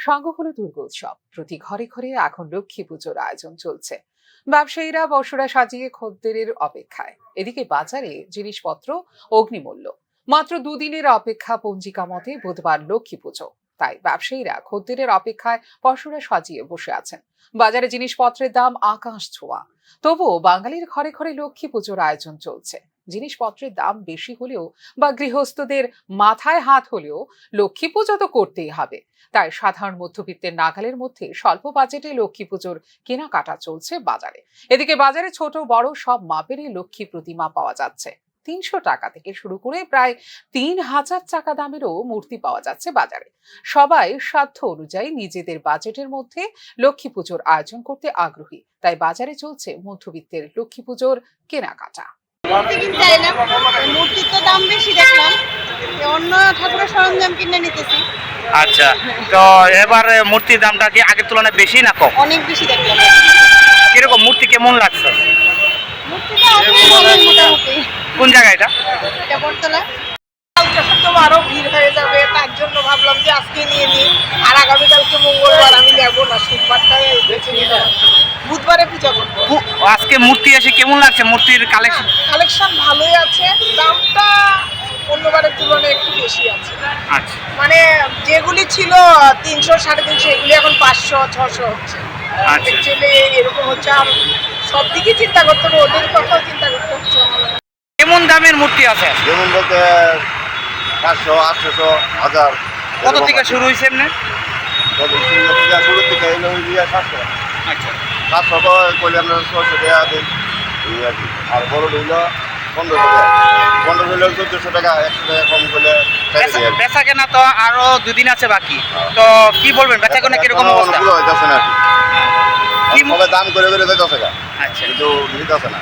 সঙ্গ হলো দুর্গোৎসব। প্রতি ঘরে ঘরে এখন লক্ষ্মী পুজোর আয়োজন চলছে। ব্যবসায়ীরা বসরা সাজিয়ে খদ্দেরের অপেক্ষায়। এদিকে বাজারে জিনিসপত্র অগ্নিমূল্য। মাত্র দুদিনের অপেক্ষা পঞ্জিকা মতে বুধবার লক্ষ্মী পুজো। তাই ব্যবসায়ীরা খদ্দেরের অপেক্ষায় পসরা সাজিয়ে বসে আছেন। বাজারে জিনিসপত্রের দাম আকাশ ছোঁয়া। তবুও বাঙালির ঘরে ঘরে লক্ষ্মী পুজোর আয়োজন চলছে। জিনিসপত্রের দাম বেশি হলেও বা গৃহস্থদের মাথায় হাত হলেও লক্ষ্মী পুজো তো করতেই হবে। তাই সাধারণ মধ্যবিত্তের নাগালের মধ্যে স্বল্প বাজেটে লক্ষ্মী পুজোর কেনাকাটা চলছে বাজারে। এদিকে বাজারে ছোট বড় সব মাপেরই লক্ষ্মী প্রতিমা পাওয়া যাচ্ছে। ৩০০ টাকা থেকে শুরু করে প্রায় ৩,০০০ টাকা দামেরও মূর্তি পাওয়া যাচ্ছে বাজারে। সবাই সাধ্য অনুযায়ী নিজেদের বাজেটের মধ্যে লক্ষ্মী পুজোর আয়োজন করতে আগ্রহী। তাই বাজারে চলছে মধ্যবিত্তের লক্ষ্মী পুজোর কেনাকাটা। মূর্তি কিনতে এলাম, মূর্তির তো দাম বেশি দেখলাম, অন্য ঠাকুরের সরঞ্জাম কিনে নিতেছি। আচ্ছা, তো এবার মূর্তির দামটা কি আগের তুলনায় বেশি না কম? অনেক বেশি দেখলাম। কিরকম মূর্তি কেমন লাগছে? মূর্তিটা আছে ভালোই মোটামুটি। কোন জায়গা এটা? এটা বটতলা। কালকে তো আরো ভিড় হয়ে যাবে, তার জন্য ভাবলাম যে আজকে নিয়ে নিই। আর আগামীকালকে মঙ্গলবার আমি নেবো না, সোমবারটাই বেছে নিয়ে নেবো। বুধবারে পূজা করবো। আজকে মূর্তি এসে কেমন লাগছে? মূর্তির কালেকশন কালেকশন ভালোই আছে, দামটা অন্যবারের তুলনায় একটু বেশি আছে। আচ্ছা মানে যেগুলি ছিল 300 350, এগুলি এখন 500 600 হচ্ছে। আচ্ছা। অ্যাকচুয়ালি এরকম হচ্ছে, আর সব দিকে চিন্তা করতে হবে, ওদের কথাও চিন্তা করতে হচ্ছে। কেমন দামের মূর্তি আছে? যেমন বলতে 500, 800, 1000। কত থেকে শুরু হয়েছে এমনি? শুরুর থেকে এলো 700। আচ্ছা 700 করলে আপনার 600 টাকা দিন এই আর কি। আর বড় হইল 1500 টাকা, 15 হইল 1400 টাকা, 100 টাকা কম করলে বেচা কেনা তো আরো দুদিন আছে বাকি, তো কি বলবেন বেচা কেনা কিরকম অবস্থা? হইতেছে না আর কি। কি সবাই দাম করে করে যাইতেছে, আচ্ছা কিন্তু নিতেছে না।